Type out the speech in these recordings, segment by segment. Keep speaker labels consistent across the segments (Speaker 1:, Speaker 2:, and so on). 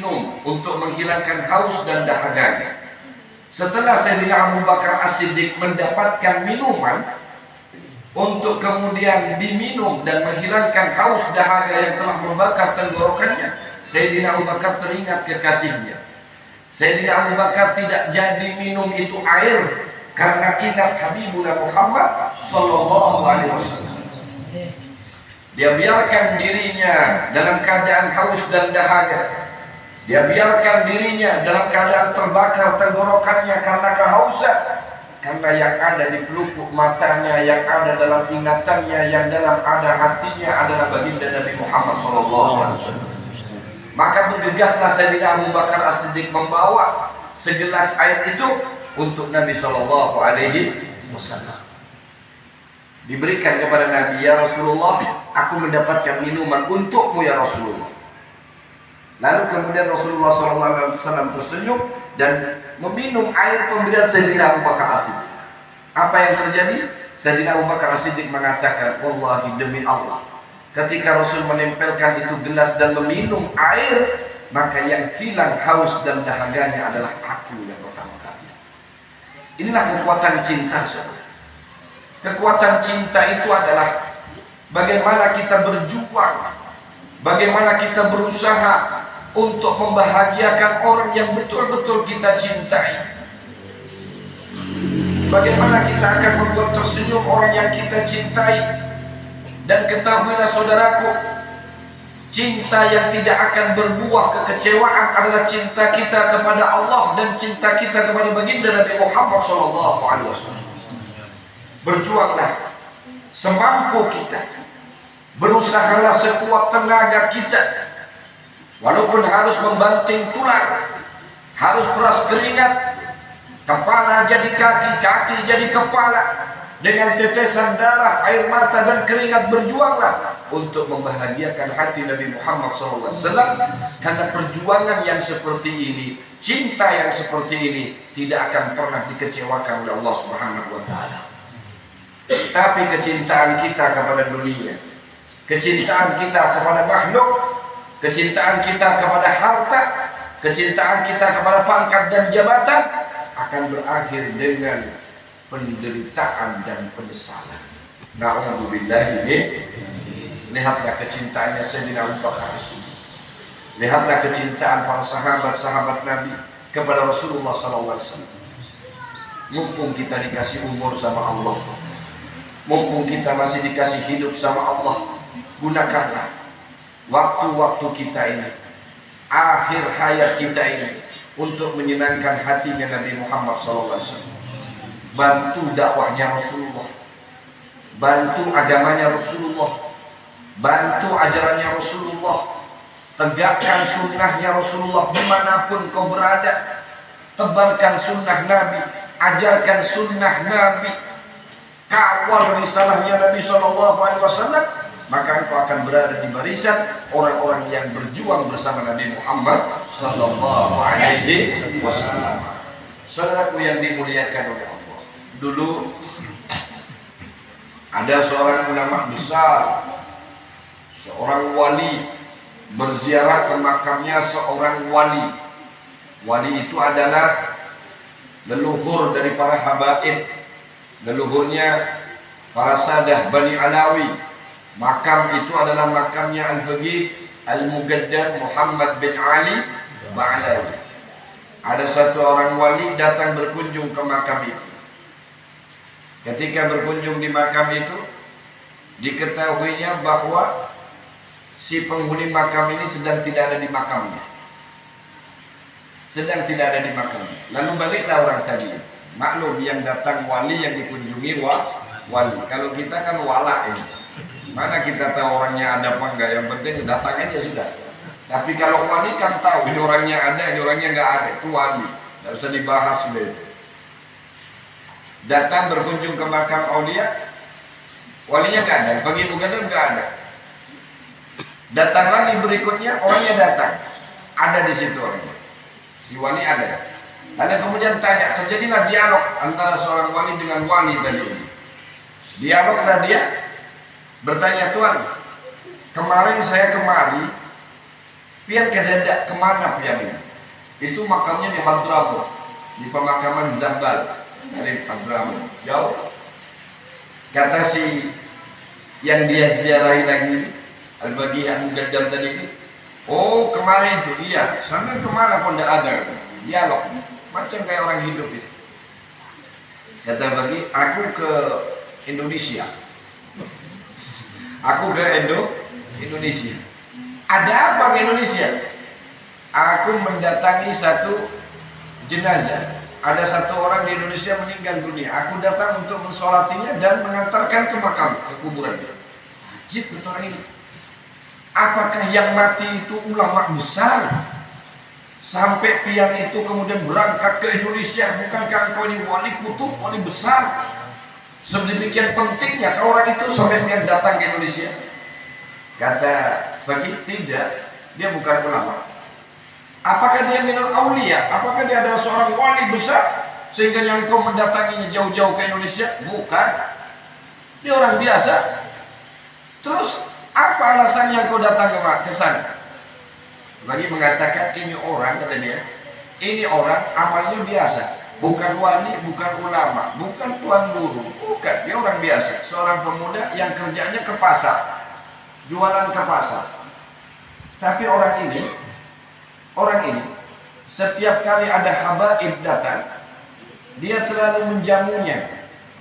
Speaker 1: minum untuk menghilangkan haus dan dahaganya. Setelah Sayyidina Abu Bakar As-Siddiq mendapatkan minuman untuk kemudian diminum dan menghilangkan haus dahaga yang telah membakar tenggorokannya, Sayyidina Abu Bakar teringat kekasihnya. Sayyidina Abu Bakar tidak jadi minum itu air karena ingat Habibullah Muhammad sallallahu alaihi wasallam. Dia biarkan dirinya dalam keadaan haus dan dahaga. Dia biarkan dirinya dalam keadaan terbakar tenggorokannya karena kehausan. Karena yang ada di pelupuk matanya, yang ada dalam ingatannya, yang dalam ada hatinya adalah baginda Nabi Muhammad SAW. Maka bergegaslah Sayyidina Abu Bakar As-Siddiq membawa segelas air itu untuk Nabi SAW. Diberikan kepada Nabi, ya Rasulullah, aku mendapatkan minuman untukmu ya Rasulullah. Lalu kemudian Rasulullah SAW tersenyum dan meminum air pemberian Sayyidina Abu Bakar As-Siddiq. Apa yang terjadi? Sayyidina Abu Bakar As-Siddiq mengatakan, wallahi demi Allah, ketika Rasul menempelkan itu gelas dan meminum air, maka yang hilang haus dan dahaganya adalah aku yang pertama kali. Inilah kekuatan cinta, saudara. Kekuatan cinta itu adalah bagaimana kita berjuang, bagaimana kita berusaha untuk membahagiakan orang yang betul-betul kita cintai. Bagaimana kita akan membuat tersenyum orang yang kita cintai. Dan ketahuilah saudaraku, cinta yang tidak akan berbuah kekecewaan adalah cinta kita kepada Allah dan cinta kita kepada baginda Nabi Muhammad SAW. Berjuanglah semampu kita, berusahalah sekuat tenaga kita. Walaupun harus membanting tulang, harus peras keringat, kepala jadi kaki, kaki jadi kepala, dengan tetesan darah, air mata dan keringat berjuanglah untuk membahagiakan hati Nabi Muhammad SAW. Karena perjuangan yang seperti ini, cinta yang seperti ini tidak akan pernah dikecewakan oleh Allah Subhanahu wa Ta'ala. Tapi kecintaan kita kepada dunia, kecintaan kita kepada makhluk, kecintaan kita kepada harta, kecintaan kita kepada pangkat dan jabatan akan berakhir dengan penderitaan dan penyesalan. Na'udzubillah. Lihatlah kecintaannya Sayyidina Abu Bakar As-Siddiq. Lihatlah kecintaan para sahabat-sahabat Nabi kepada Rasulullah SAW. Mumpung kita dikasih umur sama Allah, mumpung kita masih dikasih hidup sama Allah, gunakanlah waktu-waktu kita ini, akhir hayat kita ini, untuk menyenangkan hatinya Nabi Muhammad SAW. Bantu dakwahnya Rasulullah, bantu agamanya Rasulullah, bantu ajarannya Rasulullah, tegakkan sunnahnya Rasulullah dimanapun kau berada. Tebarkan sunnah Nabi, ajarkan sunnah Nabi, kawal risalahnya Nabi SAW, maka engkau akan berada di barisan orang-orang yang berjuang bersama Nabi Muhammad SAW. Saudaraku yang dimuliakan oleh Allah, dulu ada seorang ulama besar, seorang wali, berziarah ke makamnya seorang wali. Wali itu adalah leluhur dari para habaib, leluhurnya para sadah Bani Alawi. Makam itu adalah makamnya Al-Faqih Al-Mugaddam Muhammad bin Ali Ba'alawi. Ada satu orang wali datang berkunjung ke makam itu. Ketika berkunjung di makam itu, diketahuinya bahwa si penghuni makam ini sedang tidak ada di makamnya. Sedang tidak ada di makamnya. Lalu baliklah orang tadi. Maklum yang datang wali, yang dikunjungi wali. Kalau kita kan wala ini, mana kita tahu orangnya ada apa enggak, yang penting datang aja sudah. Tapi kalau wali kan tahu, ini orangnya ada, ini orangnya enggak ada, itu wali. Tidak usah dibahas sudah. Datang berkunjung ke makam aulia, walinya enggak ada, bagi bukannya enggak ada. Datang lagi berikutnya, orangnya datang, ada di situ orangnya. Si wali ada. Lalu kemudian tanya, terjadilah dialog antara seorang wali dengan wali tadi. Dialoglah dia, bertanya, Tuan, kemarin saya kemari Pian kedadak kemana pian ini? Itu makamnya di Hadramaut, di pemakaman Zambal dari Hadramaut. Jauh. Kata si yang dia ziarahi lagi, Al-Baqi Al-Mugaddam tadi ini, oh kemarin itu, iya. Sampai kemana pun tidak ada. Dialog, macam kayak orang hidup itu. Kata Baqi, aku ke Indonesia. Aku ke Indonesia. Ada apa ke Indonesia? Aku mendatangi satu jenazah. Ada satu orang di Indonesia meninggal dunia. Aku datang untuk mensolatinya dan mengantarkan ke makam, ke kuburan dia. Ajib betul orang ini. Apakah yang mati itu ulama besar? Sampai pian itu kemudian berangkat ke Indonesia. Bukankah engkau ini wali kutub, wali besar? Sedemikian pentingnya kalau orang itu sampai pian datang ke Indonesia. Kata Baqi, tidak. Dia bukan ulama. Apakah dia minul aulia? Apakah dia adalah seorang wali besar sehingga yang kau mendatanginya jauh-jauh ke Indonesia? Bukan. Dia orang biasa. Terus apa alasannya kau datang ke sana? Baqi mengatakan ini orang, kata dia, ini orang amalnya biasa, bukan wali, bukan ulama, bukan tuan guru, bukan. Dia orang biasa, seorang pemuda yang kerjanya ke pasar, jualan ke pasar. Tapi orang ini setiap kali ada habaib datang, dia selalu menjamunya,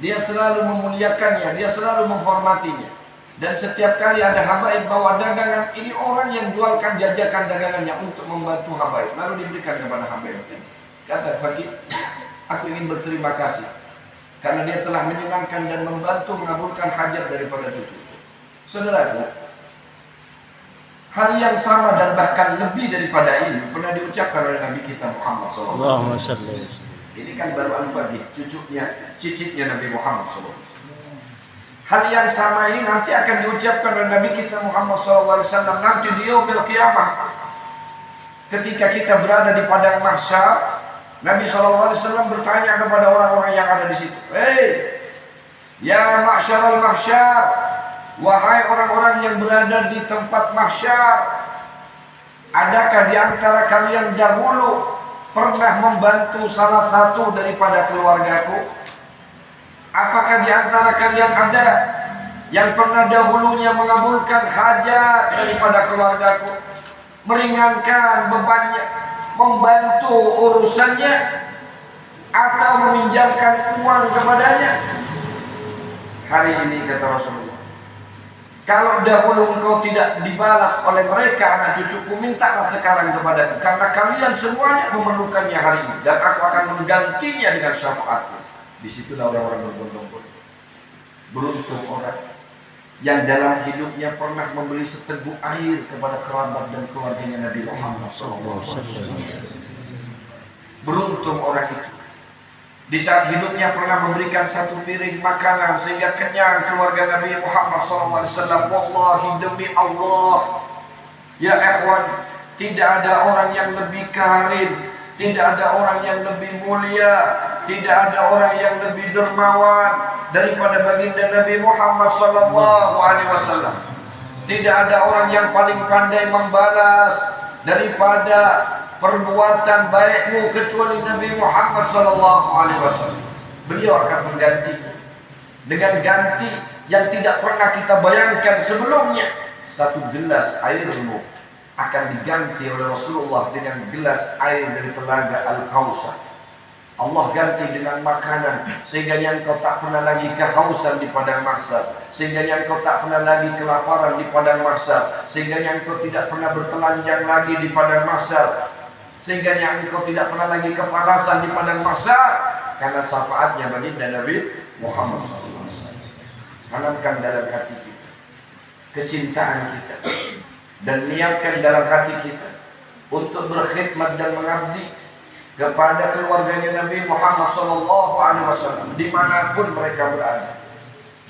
Speaker 1: dia selalu memuliakannya, dia selalu menghormatinya. Dan setiap kali ada habaib bawa dagangan, ini orang yang jualkan jajakan dagangannya untuk membantu habaib, lalu diberikan kepada habaib. Kata Baqi, aku ingin berterima kasih karena dia telah menyenangkan dan membantu mengabulkan hajat daripada cucu. Saudaraku, hal yang sama dan bahkan lebih daripada ini pernah diucapkan oleh Nabi kita Muhammad SAW. Ini kan baru Al-Baqi, cicitnya Nabi Muhammad SAW. Hal yang sama ini nanti akan diucapkan oleh Nabi kita Muhammad SAW nanti di yaumil qiyamah. Ketika kita berada di padang mahsyar, Nabi SAW bertanya kepada orang-orang yang ada di situ, "Hei, ya mahsyarul mahsyar, wahai orang-orang yang berada di tempat mahsyar, adakah di antara kalian dahulu pernah membantu salah satu daripada keluargaku? Apakah di antara kalian ada yang pernah dahulunya mengabulkan hajat daripada keluargaku, meringankan bebannya, membantu urusannya, atau meminjamkan uang kepadanya?" Hari ini kata Rasulullah, kalau dahulu engkau tidak dibalas oleh mereka, anak cucuku, mintalah sekarang kepadaku, karena kalian semuanya memerlukannya hari ini, dan aku akan menggantinya dengan syafaatku. Disitulah orang-orang berbondong-bondong. Beruntung orang yang dalam hidupnya pernah memberi seteguk air kepada kerabat dan keluarganya Nabi Muhammad SAW. Beruntung orang itu. Di saat hidupnya pernah memberikan satu piring makanan sehingga kenyang keluarga Nabi Muhammad SAW. Wallahi demi Allah, ya ikhwan, tidak ada orang yang lebih karim, tidak ada orang yang lebih mulia, tidak ada orang yang lebih dermawan daripada baginda Nabi Muhammad SAW. Tidak ada orang yang paling pandai membalas daripada perbuatan baikmu kecuali Nabi Muhammad SAW. Beliau akan menggantinya dengan ganti yang tidak pernah kita bayangkan sebelumnya. Satu gelas airmu akan diganti oleh Rasulullah dengan gelas air dari telaga Al-Kautsar. Allah ganti dengan makanan sehingga engkau tak pernah lagi kehausan di padang mahsyar, sehingga engkau tak pernah lagi kelaparan di padang mahsyar, sehingga engkau tidak pernah bertelanjang lagi di padang mahsyar, sehingga engkau tidak pernah lagi kepanasan di padang mahsyar, karena syafaatnya baginda Nabi Muhammad SAW. Tanamkan dalam hati kita kecintaan kita dan niatkan dalam hati kita untuk berkhidmat dan mengabdi kepada keluarganya Nabi Muhammad SAW dimanapun mereka berada.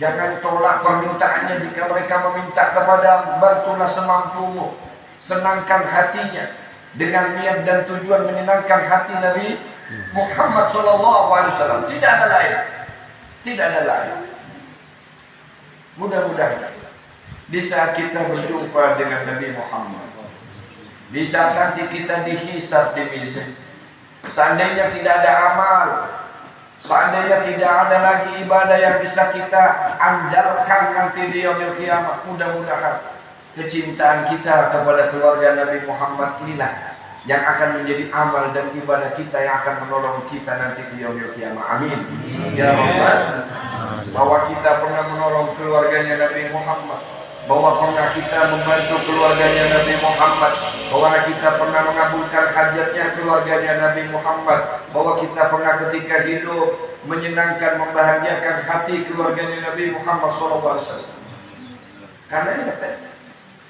Speaker 1: Jangan tolak permintaannya jika mereka meminta kepada, bantulah semampumu, senangkan hatinya dengan niat dan tujuan menyenangkan hati Nabi Muhammad SAW. Tidak ada lain, tidak ada lain. Mudah-mudahan di saat kita berjumpa dengan Nabi Muhammad, Di saat nanti kita dihisab di mizan, seandainya tidak ada amal, seandainya tidak ada lagi ibadah yang bisa kita andalkan nanti di yaumil kiamat, mudah-mudahan kecintaan kita kepada keluarga Nabi Muhammad inilah yang akan menjadi amal dan ibadah kita yang akan menolong kita nanti di yaumil kiamat. Amin. Ya Rabbal. Bahwa kita pernah menolong keluarganya Nabi Muhammad, bahwa pernah kita membantu keluarganya Nabi Muhammad, bahwa kita pernah mengabulkan hajatnya keluarganya Nabi Muhammad, bahwa kita pernah ketika hidup menyenangkan, membahagiakan hati keluarganya Nabi Muhammad SAW. Karena ini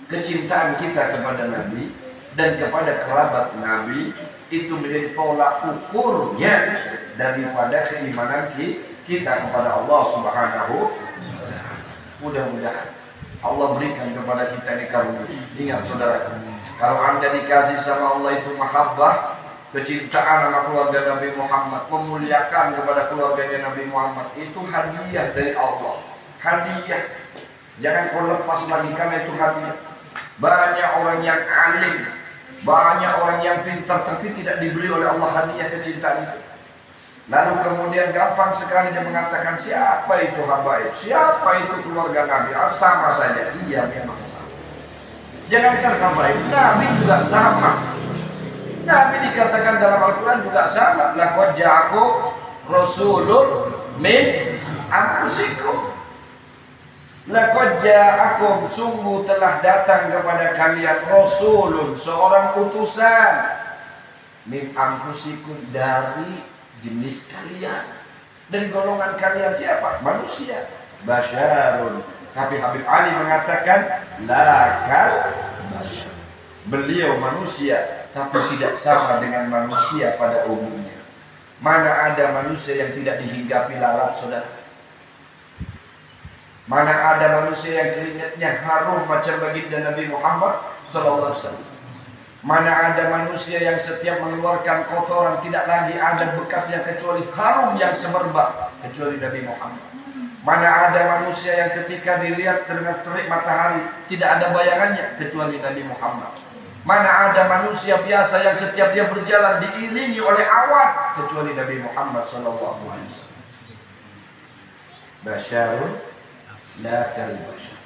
Speaker 1: kecintaan kita kepada Nabi dan kepada kerabat Nabi itu menjadi tolak ukurnya daripada keimanan kita kepada Allah Subhanahu wa Ta'ala. Mudah-mudahan Allah berikan kepada kita ini karunia. Ingat saudara, kalau anda dikasih sama Allah itu mahabbah, kecintaan sama keluarga Nabi Muhammad, memuliakan kepada keluarganya Nabi Muhammad, itu hadiah dari Allah. Hadiah. Jangan kau lepas lagi karena itu hadiah. Banyak orang yang alim, banyak orang yang pintar, tapi tidak diberi oleh Allah hadiah kecintaan itu. Lalu kemudian gampang sekali dia mengatakan, siapa itu habaib, siapa itu keluarga Nabi, sama saja. Iya, memang sama. Jangankan habaib, Nabi juga sama. Nabi dikatakan dalam Al-Quran juga sama. Laqad ja'akum rasulun min anfusikum. Laqad ja'akum, sungguh telah datang kepada kalian rasulun, seorang utusan, min anfusikum, dari jenis kalian, dari golongan kalian. Siapa? Manusia. Basyarun. Tapi Habib Ali mengatakan lakal basyar. Beliau manusia, tapi tidak sama dengan manusia pada umumnya. Mana ada manusia yang tidak dihinggapi lalat, saudara? Mana ada manusia yang keringatnya harum macam baginda Nabi Muhammad SAW? Mana ada manusia yang setiap mengeluarkan kotoran tidak lagi ada bekasnya kecuali harum yang semerbak, kecuali Nabi Muhammad. Mana ada manusia yang ketika dilihat dengan terik matahari tidak ada bayangannya kecuali Nabi Muhammad. Mana ada manusia biasa yang setiap dia berjalan diiringi oleh awan kecuali Nabi Muhammad SAW. Basyarun la kal basyar.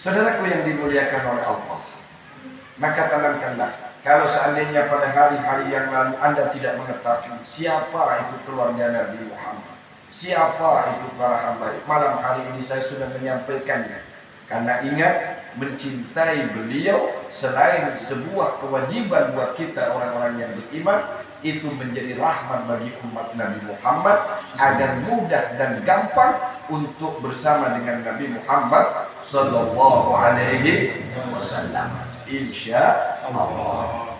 Speaker 1: Saudaraku yang dimuliakan oleh Allah, maka tanamkanlah, kalau seandainya pada hari-hari yang lalu Anda tidak mengetahui siapa itu keluarga Nabi Muhammad, siapa itu para hamba, malam hari ini saya sudah menyampaikannya. Karena ingat, mencintai beliau selain sebuah kewajiban buat kita orang-orang yang beriman, itu menjadi rahmat bagi umat Nabi Muhammad agar mudah dan gampang untuk bersama dengan Nabi Muhammad sallallahu alaihi wasallam. Insya Allah.